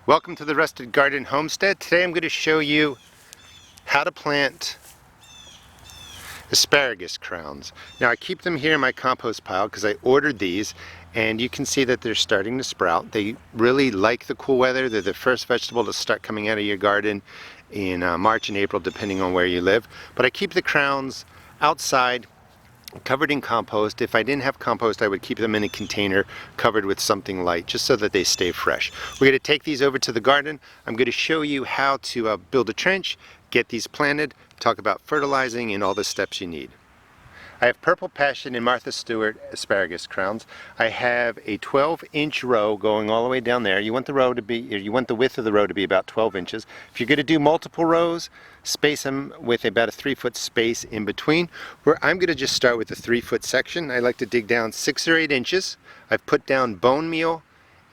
Welcome to the Rusted Garden Homestead. Today I'm going to show you how to plant asparagus crowns. Now I keep them here in my compost pile because I ordered these, and you can see that they're starting to sprout. They really like the cool weather. They're the first vegetable to start coming out of your garden in March and April, depending on where you live. But I keep the crowns outside, covered in compost. If I didn't have compost, I would keep them in a container covered with something light, just so that they stay fresh. We're going to take these over to the garden. I'm going to show you how to build a trench, get these planted, talk about fertilizing, and all the steps you need. I have Purple Passion and Martha Stewart asparagus crowns. I have a 12-inch row going all the way down there. You want the row to be, or you want the width of the row to be about 12 inches. If you're going to do multiple rows, space them with about a 3-foot space in between. Where I'm going to just start with a 3-foot section. I like to dig down 6 or 8 inches. I've put down bone meal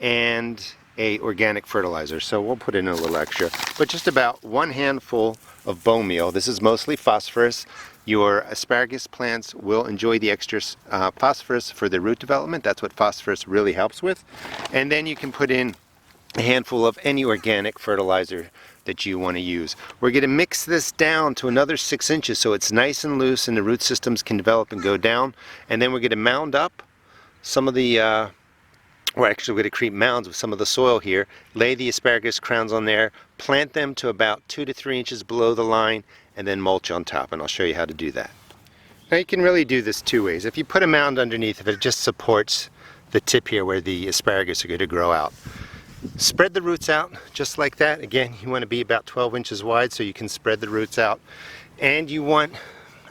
and a organic fertilizer, so we'll put in a little extra, but just about 1 handful of bone meal. This is mostly phosphorus. Your asparagus plants will enjoy the extra phosphorus for their root development. That's what phosphorus really helps with. And then you can put in a handful of any organic fertilizer that you want to use. We're going to mix this down to another 6 inches so it's nice and loose and the root systems can develop and go down. And then we're going to mound up some of the we're actually going to create mounds with some of the soil here, lay the asparagus crowns on there, plant them to about 2 to 3 inches below the line, and then mulch on top, and I'll show you how to do that. Now you can really do this 2 ways. If you put a mound underneath, if it just supports the tip here where the asparagus are going to grow out. Spread the roots out just like that. Again, you want to be about 12 inches wide so you can spread the roots out. And you want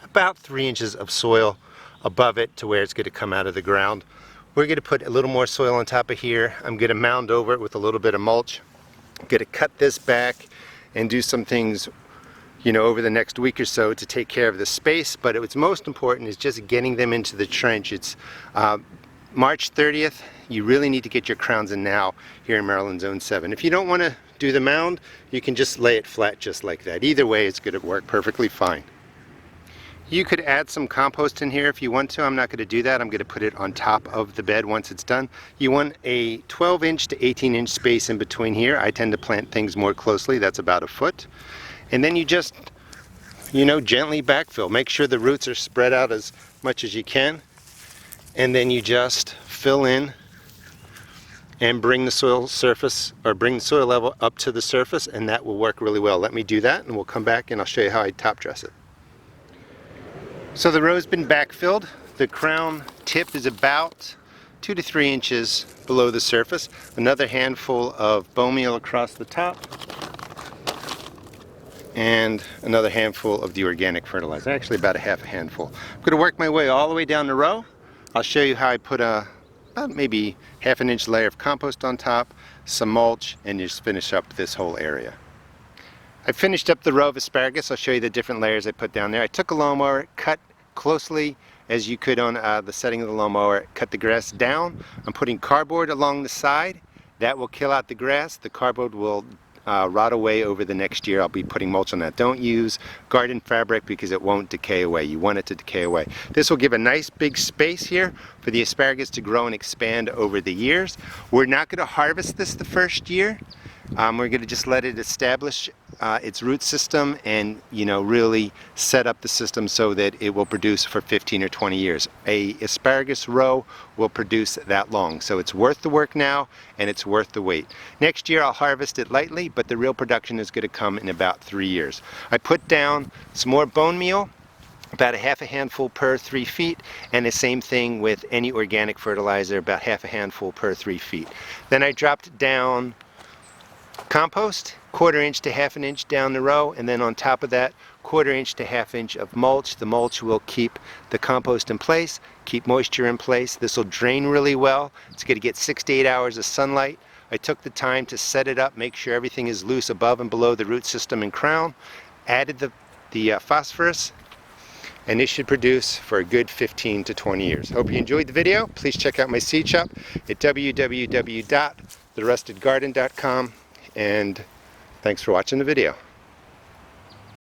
about 3 inches of soil above it to where it's going to come out of the ground. We're going to put a little more soil on top of here. I'm going to mound over it with a little bit of mulch. I'm going to cut this back and do some things, you know, over the next week or so to take care of the space. But what's most important is just getting them into the trench. It's March 30th. You really need to get your crowns in now here in Maryland Zone 7. If you don't want to do the mound, you can just lay it flat just like that. Either way, it's going to work perfectly fine. You could add some compost in here if you want to. I'm not going to do that. I'm going to put it on top of the bed once it's done. You want a 12-inch to 18-inch space in between here. I tend to plant things more closely. That's about a foot. And then you just, you know, gently backfill. Make sure the roots are spread out as much as you can. And then you just fill in and bring the soil surface, or bring the soil level up to the surface, and that will work really well. Let me do that and we'll come back and I'll show you how I top dress it. So the row's been backfilled. The crown tip is about 2 to 3 inches below the surface. Another handful of bone meal across the top. And another handful of the organic fertilizer, actually about a half a handful. I'm going to work my way all the way down the row. I'll show you how I put about maybe half an inch layer of compost on top, some mulch, and just finish up this whole area. I finished up the row of asparagus. I'll show you the different layers I put down there. I took a lawnmower, cut closely as you could on the setting of the lawnmower, cut the grass down. I'm putting cardboard along the side. That will kill out the grass. The cardboard will rot away over the next year. I'll be putting mulch on that. Don't use garden fabric because it won't decay away. You want it to decay away. This will give a nice big space here for the asparagus to grow and expand over the years. We're not going to harvest this the first year. We're going to just let it establish its root system and, you know, really set up the system so that it will produce for 15 or 20 years. A asparagus row will produce that long, so it's worth the work now and it's worth the wait. Next year I'll harvest it lightly, but the real production is going to come in about 3 years. I put down some more bone meal, about a half a handful per 3 feet, and the same thing with any organic fertilizer, about half a handful per 3 feet. Then I dropped down compost, 1/4 inch to half an inch down the row, and then on top of that, 1/4 inch to half inch of mulch. The mulch will keep the compost in place, keep moisture in place. This will drain really well. It's going to get 6 to 8 hours of sunlight. I took the time to set it up, make sure everything is loose above and below the root system and crown, added the phosphorus, and this should produce for a good 15 to 20 years. Hope you enjoyed the video. Please check out my seed shop at www.therustedgarden.com. And thanks for watching the video.